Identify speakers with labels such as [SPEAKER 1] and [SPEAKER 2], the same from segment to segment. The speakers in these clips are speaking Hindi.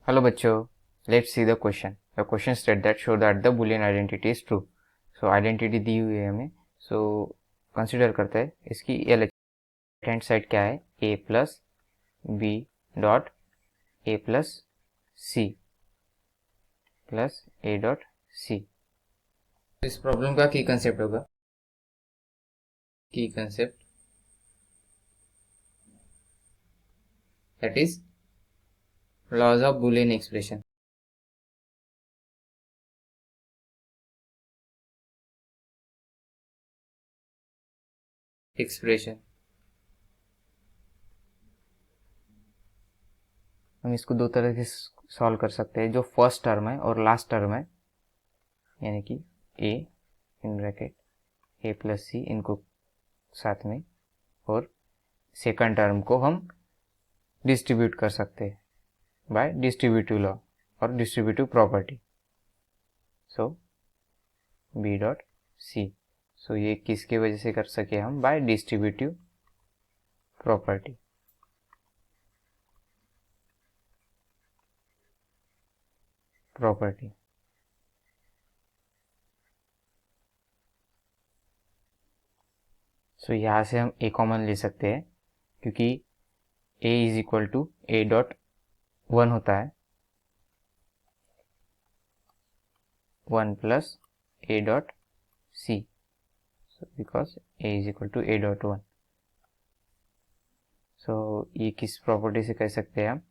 [SPEAKER 1] Hello बच्चों, let's see the question. The question state that show that the boolean identity is true. So identity दी हुई है हमें. So consider करते हैं इसकी left hand side क्या है, a plus b dot a plus c plus a dot c. इस प्रॉब्लम का की कंसेप्ट होगा, की concept that is laws of boolean expression. हम इसको दो तरह से सॉल्व कर सकते हैं. जो फर्स्ट टर्म है और लास्ट टर्म है, यानी कि a in bracket a plus c, इनको साथ में, और सेकंड टर्म को हम डिस्ट्रीब्यूट कर सकते हैं बाय डिस्ट्रीब्यूटिव लॉ और डिस्ट्रीब्यूटिव प्रॉपर्टी. सो b डॉट सी. सो ये किसके वजह से कर सके हम, बाय डिस्ट्रीब्यूटिव प्रॉपर्टी. सो यहाँ से हम a कॉमन ले सकते हैं, क्योंकि a is equal to a dot 1 होता है, 1 plus a dot c. So because a is equal to a dot 1. So ये किस प्रॉपर्टी से कह सकते हैं हम,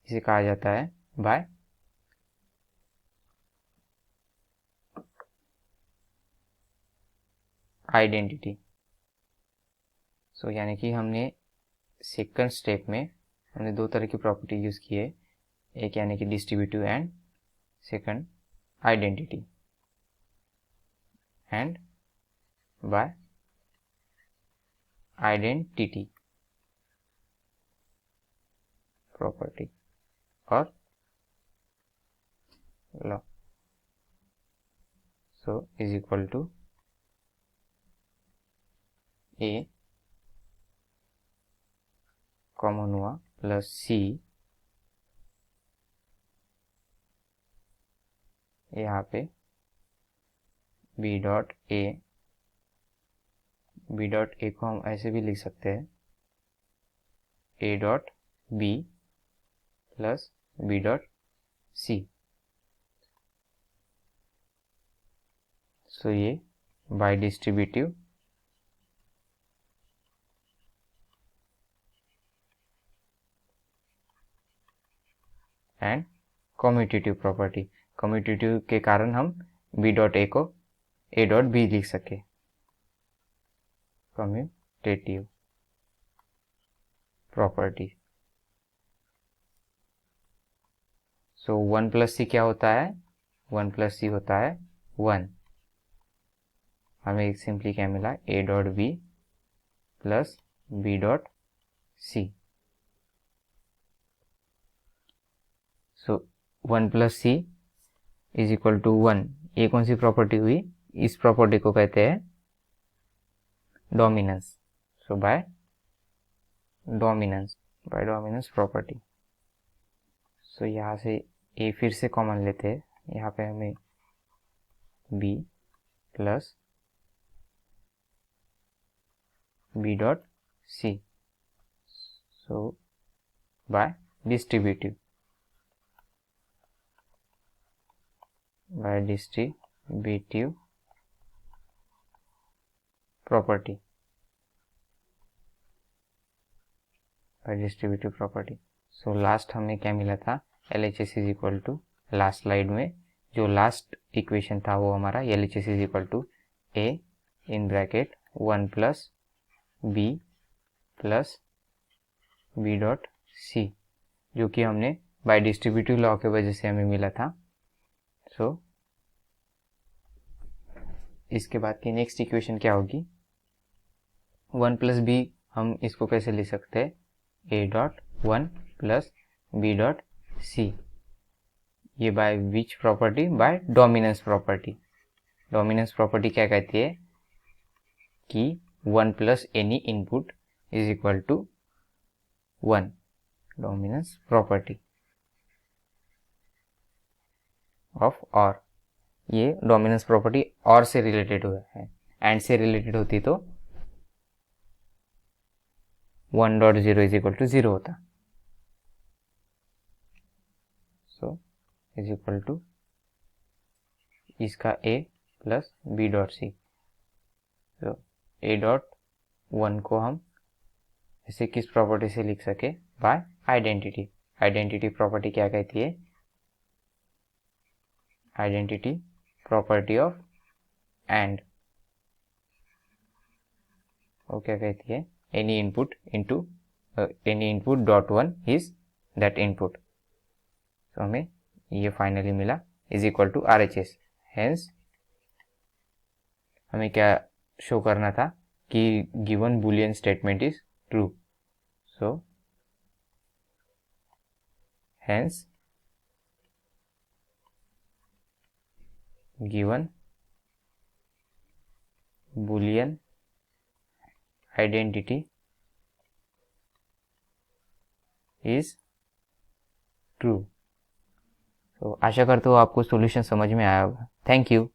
[SPEAKER 1] इसे कहा जाता है बाय आइडेंटिटी. सो यानी कि हमने सेकंड स्टेप में हमने दो तरह की प्रॉपर्टी यूज की है, एक यानी कि distributive and second identity. And by identity property और law. So is equal to a common हुआ प्लस c, यहाँ पे b डॉट a को हम ऐसे भी लिख सकते हैं a dot b plus b dot c. So ये by distributive and commutative property. Commutative के कारण हम b डॉट a को a डॉट b लिख सके. Commutative property. So 1 plus c क्या होता है, 1 प्लस सी होता है 1. हमें एक सिंपली क्या मिला, a dot b plus b dot c. So 1 plus C is equal to 1. ये कौन सी प्रॉपर्टी हुई, इस प्रॉपर्टी को कहते हैं डोमिनेंस. सो बाय डोमिनेंस प्रॉपर्टी. सो यहाँ से a फिर से कॉमन लेते हैं, यहाँ पे हमें b plus b dot c. So by distributive property. So last हमें क्या मिला था, LHS is equal to, last slide में जो लास्ट इक्वेशन था वो हमारा LHS is equal to a in bracket 1 plus b plus b dot c, जो कि हमने बाय डिस्ट्रीब्यूटिव लॉ के वजह से हमें मिला था. सो इसके बाद की नेक्स्ट इक्वेशन क्या होगी, 1 प्लस b, हम इसको कैसे ले सकते हैं, a dot 1 plus b dot c. ये by which property, by dominance property. Dominance property क्या कहती है कि 1 plus any input is equal to 1. Dominance property. Of और, ये डोमिनेंस प्रॉपर्टी और से रिलेटेड हुआ है, एंड से रिलेटेड होती तो 1.0 इज इक्वल टू 0 होता. सो इज इक्वल टू इसका a plus B dot C. तो a डॉट 1 को हम इसे किस प्रॉपर्टी से लिख सके, बाय आइडेंटिटी. आइडेंटिटी प्रॉपर्टी क्या कहती है, आइडेंटिटी प्रॉपर्टी ऑफ एंड, वो क्या कहती है, any input into any input dot 1 is that input. तो हमें ये फाइनली मिला is equal to RHS. Hence हमें क्या शो करना था कि given Boolean statement is true. So hence given Boolean identity is true. तो आशा करता हूँ आपको सॉल्यूशन समझ में आया होगा. Thank you.